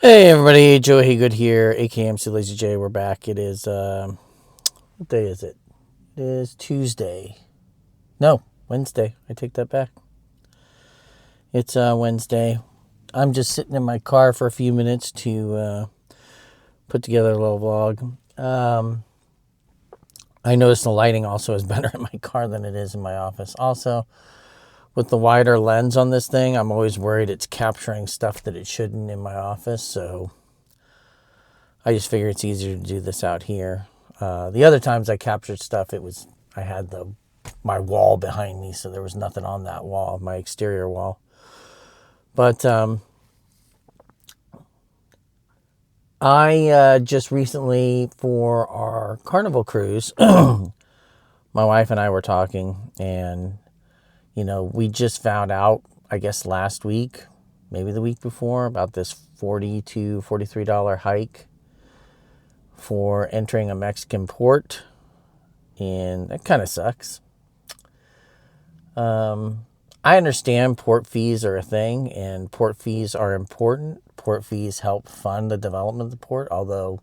Hey everybody, Joe Haygood here, aka mclazyj. We're back. It is what day is it? It is Tuesday. No, Wednesday. I take that back. It's Wednesday. I'm just sitting in my car for a few minutes to put together a little vlog. I noticed the lighting also is better in my car than it is in my office. Also, with the wider lens on this thing, I'm always worried it's capturing stuff that it shouldn't in my office, so I just figure it's easier to do this out here. The other times I captured stuff, I had my wall behind me, so there was nothing on that wall, my exterior wall. But I just recently, for our Carnival cruise, my wife and I were talking, and we just found out, I guess last week, maybe the week before, about this $40 to $43 hike for entering a Mexican port, and that kind of sucks. I understand port fees are a thing, and port fees are important. Port fees help fund the development of the port, although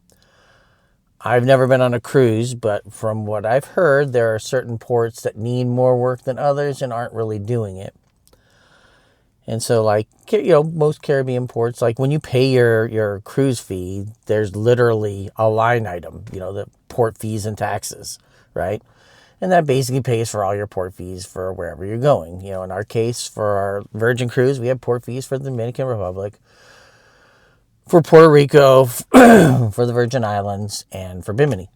I've never been on a cruise, but from what I've heard, there are certain ports that need more work than others and aren't really doing it. And so, most Caribbean ports, like when you pay your cruise fee, there's literally a line item, the port fees and taxes, right? And that basically pays for all your port fees for wherever you're going. In our case, for our Virgin cruise, we had port fees for the Dominican Republic, for Puerto Rico, for the Virgin Islands, and for Bimini.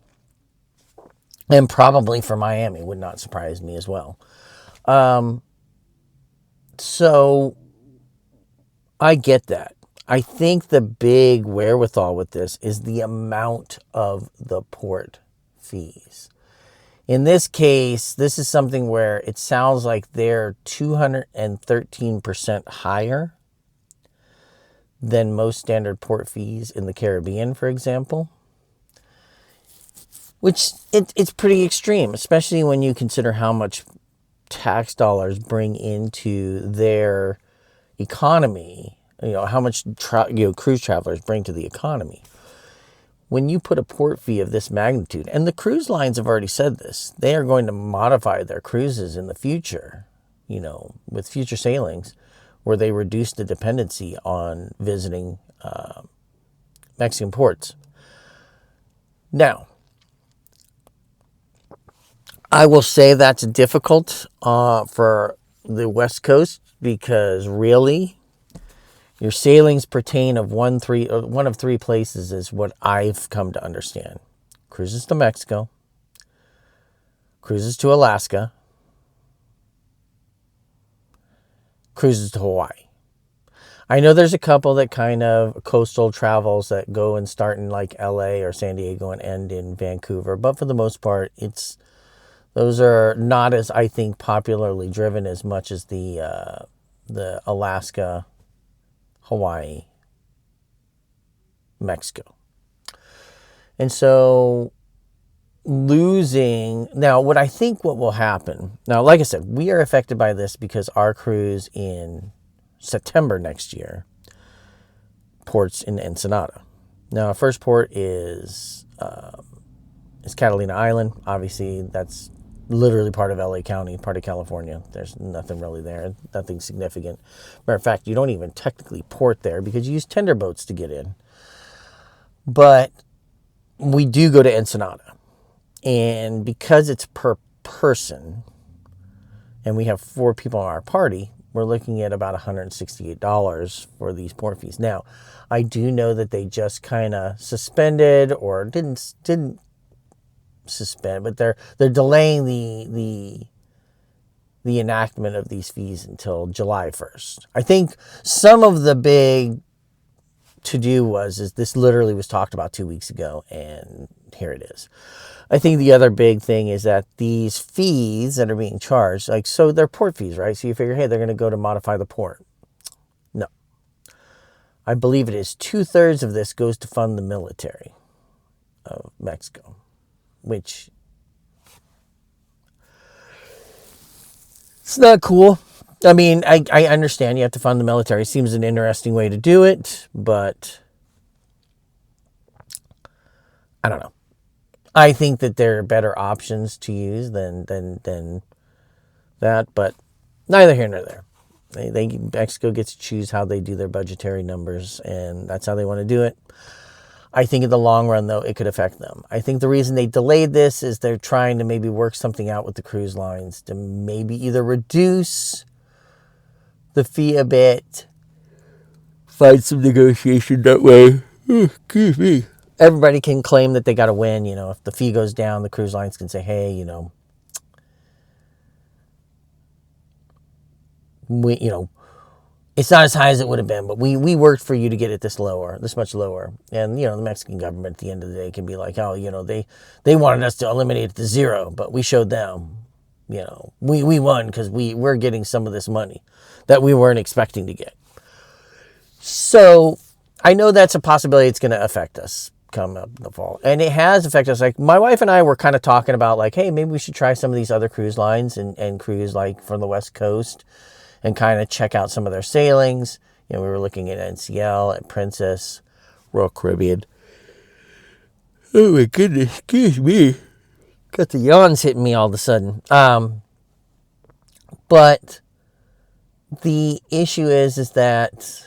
And probably for Miami, would not surprise me as well. So I get that. I think the big wherewithal with this is the amount of the port fees. In this case, this is something where it sounds like they're 213% higher than most standard port fees in the Caribbean, for example. Which it's pretty extreme, especially when you consider how much tax dollars bring into their economy, how much cruise travelers bring to the economy. When you put a port fee of this magnitude, and the cruise lines have already said this, they are going to modify their cruises in the future, with future sailings, where they reduce the dependency on visiting Mexican ports. Now, I will say that's difficult for the West Coast, because really, your sailings pertain of one of three places is what I've come to understand. Cruises to Mexico, cruises to Alaska, cruises to Hawaii. I know there's a couple that kind of coastal travels that go and start in like LA or San Diego and end in Vancouver, but for the most part, those are not as, I think, popularly driven as much as the Alaska, Hawaii, Mexico. And so now what I think what will happen, now like I said, we are affected by this because our cruise in September next year ports in Ensenada. Now our first port is Catalina Island. Obviously that's literally part of LA County, part of California. There's nothing really there, nothing significant. Matter of fact, you don't even technically port there because you use tender boats to get in. But we do go to Ensenada. And because it's per person, and we have 4 people in our party, we're looking at about $168 for these port fees. Now, I do know that they just kind of suspended, or didn't suspend, but they're delaying the enactment of these fees until July 1st. I think some of the big to-do is this literally was talked about 2 weeks ago, and here it is. I think the other big thing is that these fees that are being charged, so they're port fees, right? So you figure, hey, they're going to go to modify the port. No. I believe it is 2/3 of this goes to fund the military of Mexico, which it's not cool. I mean, I understand you have to fund the military. It seems an interesting way to do it, but I don't know. I think that there are better options to use than that, but neither here nor there. Mexico gets to choose how they do their budgetary numbers, and that's how they want to do it. I think in the long run, though, it could affect them. I think the reason they delayed this is they're trying to maybe work something out with the cruise lines to maybe either reduce the fee a bit, find some negotiation that way. Excuse me. Everybody can claim that they got to win. If the fee goes down, the cruise lines can say, hey, it's not as high as it would have been, but we worked for you to get it this much lower. And, the Mexican government at the end of the day can be like, oh, they wanted us to eliminate it to zero, but we showed them, we won because we're getting some of this money that we weren't expecting to get. So I know that's a possibility. It's going to affect us come up in the fall. And it has affected us. Like my wife and I were kind of talking about like, hey, maybe we should try some of these other cruise lines and cruise like from the West Coast and kind of check out some of their sailings. We were looking at NCL, at Princess, Royal Caribbean. Oh my goodness, excuse me. Got the yawns hitting me all of a sudden. But the issue is that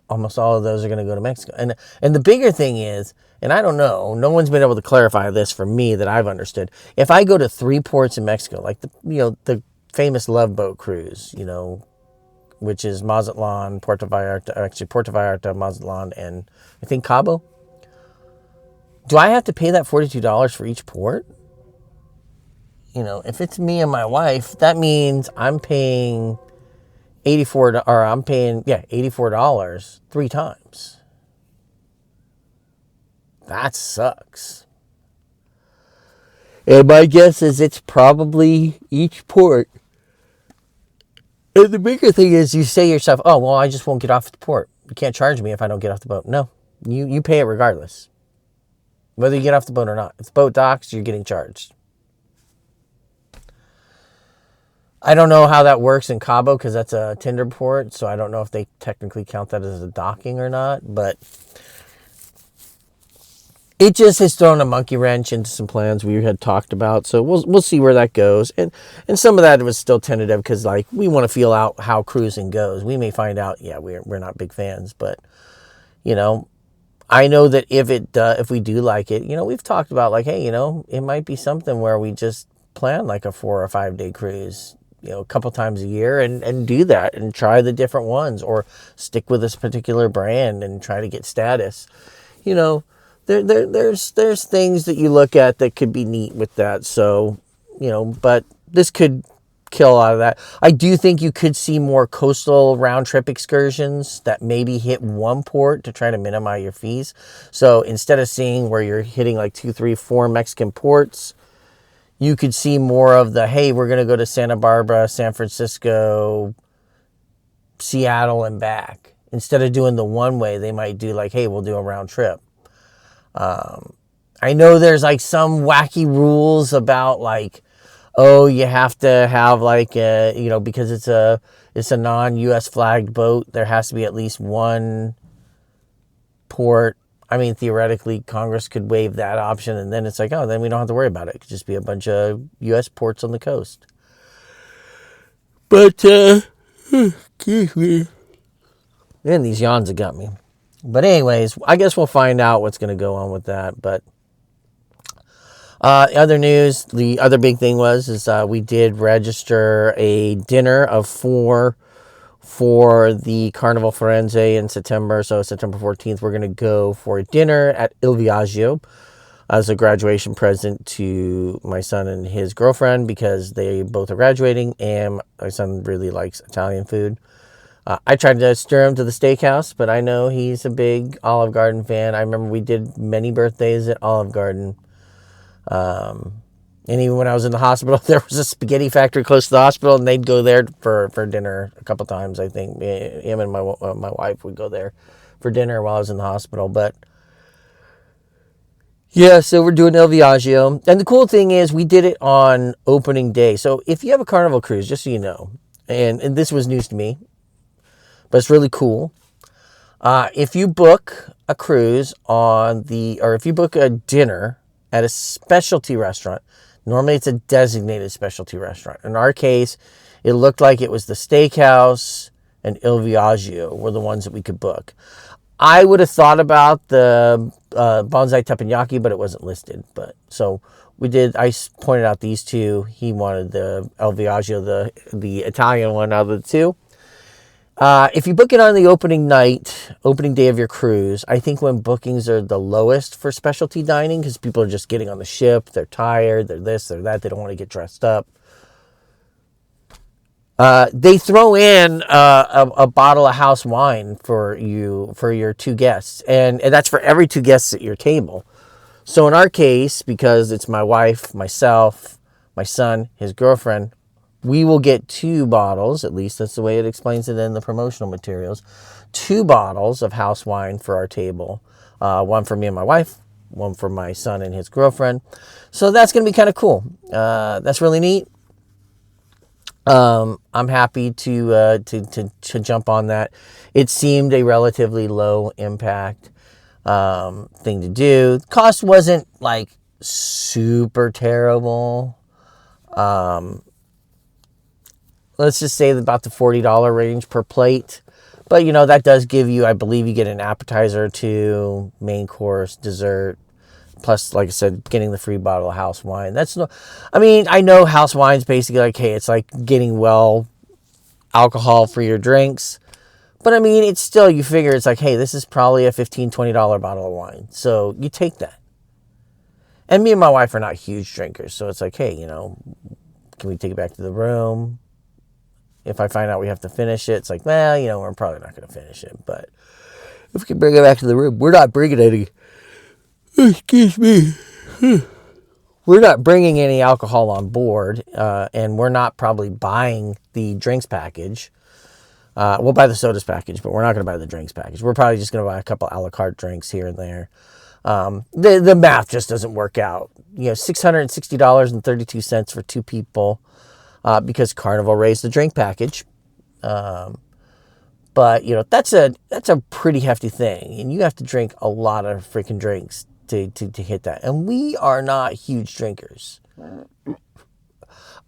almost all of those are going to go to Mexico. And the bigger thing is, and I don't know, no one's been able to clarify this for me that I've understood. If I go to 3 ports in Mexico, like the famous Love Boat cruise, which is Mazatlan, Puerto Vallarta, Mazatlan, and I think Cabo. Do I have to pay that $42 for each port? If it's me and my wife, that means I'm paying $84 3 times. That sucks. And my guess is it's probably each port. And the bigger thing is you say to yourself, oh, well, I just won't get off the port. You can't charge me if I don't get off the boat. No, you pay it regardless. Whether you get off the boat or not. If the boat docks, you're getting charged. I don't know how that works in Cabo because that's a tender port, so I don't know if they technically count that as a docking or not, but it just has thrown a monkey wrench into some plans we had talked about, so we'll see where that goes. And some of that was still tentative because like we want to feel out how cruising goes. We may find out, we're not big fans, but I know that if we do like it, we've talked about like, hey, it might be something where we just plan like a 4 or 5 day cruise, a couple times a year and do that and try the different ones or stick with this particular brand and try to get status. There's things that you look at that could be neat with that. So, but this could kill a lot of that. I do think you could see more coastal round trip excursions that maybe hit 1 port to try to minimize your fees. So instead of seeing where you're hitting like 2, 3, 4 Mexican ports, you could see more of the, hey, we're going to go to Santa Barbara, San Francisco, Seattle, and back. Instead of doing the one way, they might do like, hey, we'll do a round trip. I know there's like some wacky rules about like, oh, you have to have like, because it's a non-U.S. flagged boat, there has to be at least 1 port. I mean, theoretically, Congress could waive that option, and then it's like, oh, then we don't have to worry about it. It could just be a bunch of U.S. ports on the coast. But, excuse me. Man, these yawns have got me. But anyways, I guess we'll find out what's going to go on with that. But other news, the other big thing is we did register a dinner of 4 for the Carnival Firenze in September. So September 14th, we're going to go for a dinner at Il Viaggio as a graduation present to my son and his girlfriend because they both are graduating and my son really likes Italian food. I tried to stir him to the steakhouse, but I know he's a big Olive Garden fan. I remember we did many birthdays at Olive Garden. And even when I was in the hospital, there was a spaghetti factory close to the hospital, and they'd go there for dinner a couple times, I think. Him and my wife would go there for dinner while I was in the hospital. But, yeah, so we're doing El Viaggio. And the cool thing is we did it on opening day. So if you have a Carnival cruise, just so you know, and this was news to me, but it's really cool. If you book a cruise or if you book a dinner at a specialty restaurant, normally it's a designated specialty restaurant. In our case, it looked like it was the Steakhouse and Il Viaggio were the ones that we could book. I would have thought about the bonsai teppanyaki, but it wasn't listed. But so we did. I pointed out these two. He wanted the El Viaggio, the Italian one out of the two. If you book it on the opening day of your cruise, I think when bookings are the lowest for specialty dining, because people are just getting on the ship, they're tired, they're this, they're that, they don't want to get dressed up. They throw in a bottle of house wine for your two guests, and that's for every two guests at your table. So in our case, because it's my wife, myself, my son, his girlfriend, we will get 2 bottles, at least that's the way it explains it in the promotional materials, 2 bottles of house wine for our table. One for me and my wife, one for my son and his girlfriend. So that's going to be kind of cool. That's really neat. I'm happy to jump on that. It seemed a relatively low impact thing to do. Cost wasn't like super terrible. Let's just say about the $40 range per plate. But, that does give you, I believe you get an appetizer or 2, main course, dessert. Plus, like I said, getting the free bottle of house wine. I know house wine's basically like, hey, it's like getting alcohol for your drinks. But, it's still, you figure it's like, hey, this is probably a $15, $20 bottle of wine. So, you take that. And me and my wife are not huge drinkers. So, it's like, hey, can we take it back to the room? If I find out we have to finish it, it's like, well, we're probably not going to finish it. But if we can bring it back to the room, we're not bringing any. Excuse me. We're not bringing any alcohol on board, and we're not probably buying the drinks package. We'll buy the sodas package, but we're not going to buy the drinks package. We're probably just going to buy a couple a la carte drinks here and there. The math just doesn't work out. $660.32 for 2 people. Because Carnival raised the drink package. But, that's a pretty hefty thing. And you have to drink a lot of freaking drinks to hit that. And we are not huge drinkers.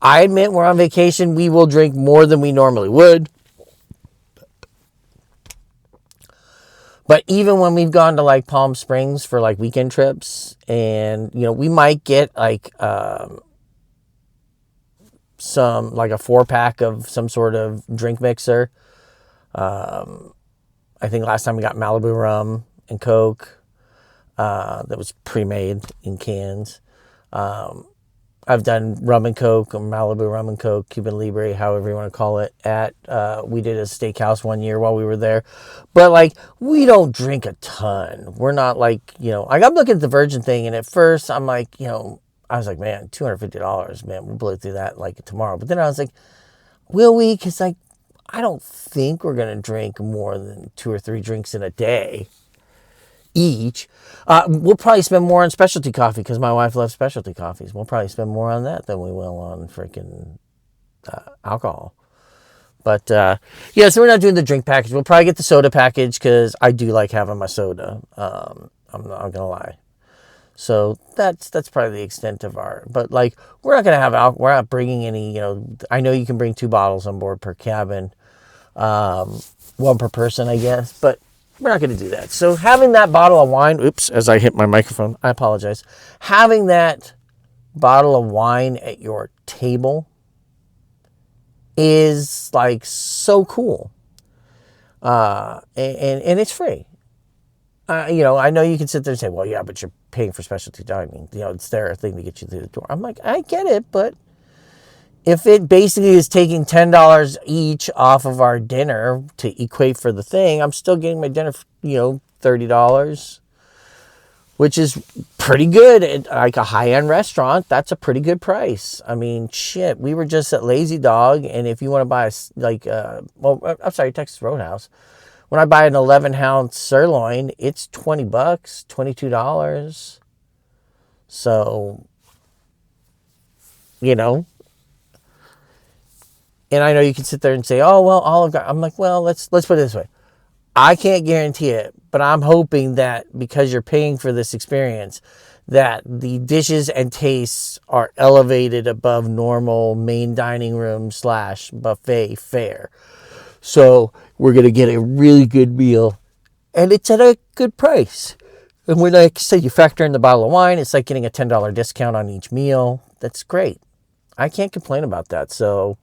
I admit we're on vacation. We will drink more than we normally would. But even when we've gone to like Palm Springs for like weekend trips, and, we might get like... some like a 4-pack of some sort of drink mixer. I think last time we got Malibu rum and Coke that was pre-made in cans. I've done rum and Coke, or Malibu rum and Coke, Cuban Libre, however you want to call it. We did a steakhouse one year while we were there, but like we don't drink a ton. We're not like I'm looking at the Virgin thing, and at first I'm like I was like, man, $250, man, we'll blow through that like tomorrow. But then I was like, will we? Because like, I don't think we're going to drink more than 2 or 3 drinks in a day each. We'll probably spend more on specialty coffee because my wife loves specialty coffees. We'll probably spend more on that than we will on freaking alcohol. But so we're not doing the drink package. We'll probably get the soda package because I do like having my soda. I'm not going to lie. So that's probably the extent of but like, we're not going to have we're not bringing any, I know you can bring 2 bottles on board per cabin, 1 per person, I guess, but we're not going to do that. So having that bottle of wine, oops, as I hit my microphone, I apologize. Having that bottle of wine at your table is like so cool. And it's free. I know you can sit there and say, well, yeah, but you're paying for specialty dining. It's their thing to get you through the door. I'm like, I get it, but if it basically is taking $10 each off of our dinner to equate for the thing, I'm still getting my dinner for, $30, which is pretty good at like a high-end restaurant. That's a pretty good price. Shit, we were just at Lazy Dog, and if you want to buy Texas Roadhouse. When I buy an 11-ounce sirloin, it's $20, $22. So, and I know you can sit there and say, oh, well, Olive Garden. I'm like, well, let's put it this way. I can't guarantee it, but I'm hoping that because you're paying for this experience, that the dishes and tastes are elevated above normal main dining room / buffet fare. So we're going to get a really good meal, and it's at a good price. And when, like I said, you factor in the bottle of wine, it's like getting a $10 discount on each meal. That's great. I can't complain about that. So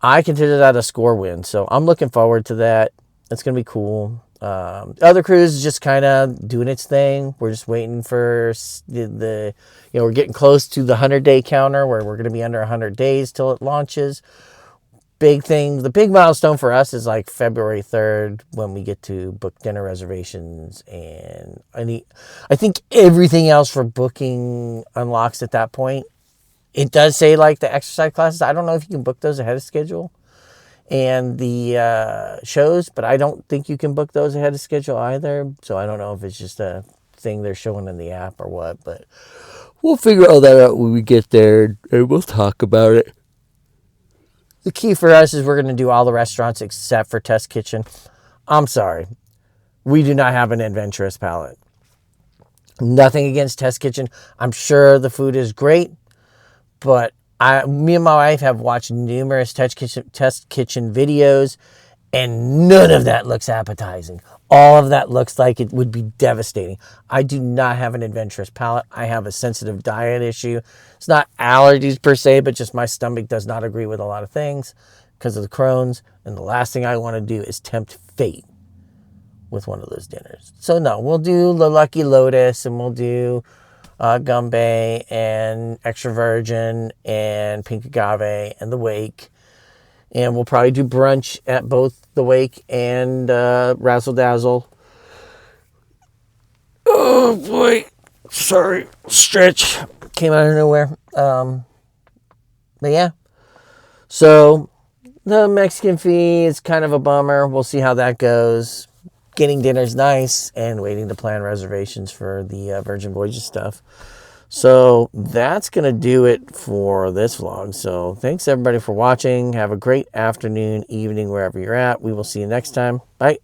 I consider that a score win. So I'm looking forward to that. It's going to be cool. Other cruise is just kind of doing its thing. We're just waiting for we're getting close to the 100-day counter where we're going to be under 100 days till it launches. Big thing, the big milestone for us is like February 3rd when we get to book dinner reservations, and I think everything else for booking unlocks at that point. It does say like the exercise classes. I don't know if you can book those ahead of schedule, and the shows, but I don't think you can book those ahead of schedule either. So I don't know if it's just a thing they're showing in the app or what, but we'll figure all that out when we get there, and we'll talk about it. The key for us is we're going to do all the restaurants except for Test Kitchen. I'm sorry. We do not have an adventurous palate. Nothing against Test Kitchen. I'm sure the food is great, but me and my wife have watched numerous Test Kitchen videos, and none of that looks appetizing. All of that looks like it would be devastating. I do not have an adventurous palate. I have a sensitive diet issue. It's not allergies per se, but just my stomach does not agree with a lot of things because of the Crohn's. And the last thing I want to do is tempt fate with one of those dinners. So no, we'll do the Lucky Lotus, and we'll do Gumby and Extra Virgin and Pink Agave and the Wake. And we'll probably do brunch at both the Wake and Razzle Dazzle. Oh boy, sorry, stretch came out of nowhere. But yeah, so the Mexican fee is kind of a bummer. We'll see how that goes. Getting dinner's nice, and waiting to plan reservations for the Virgin Voyages stuff. So that's going to do it for this vlog. So thanks everybody for watching. Have a great afternoon, evening, wherever you're at. We will see you next time. Bye.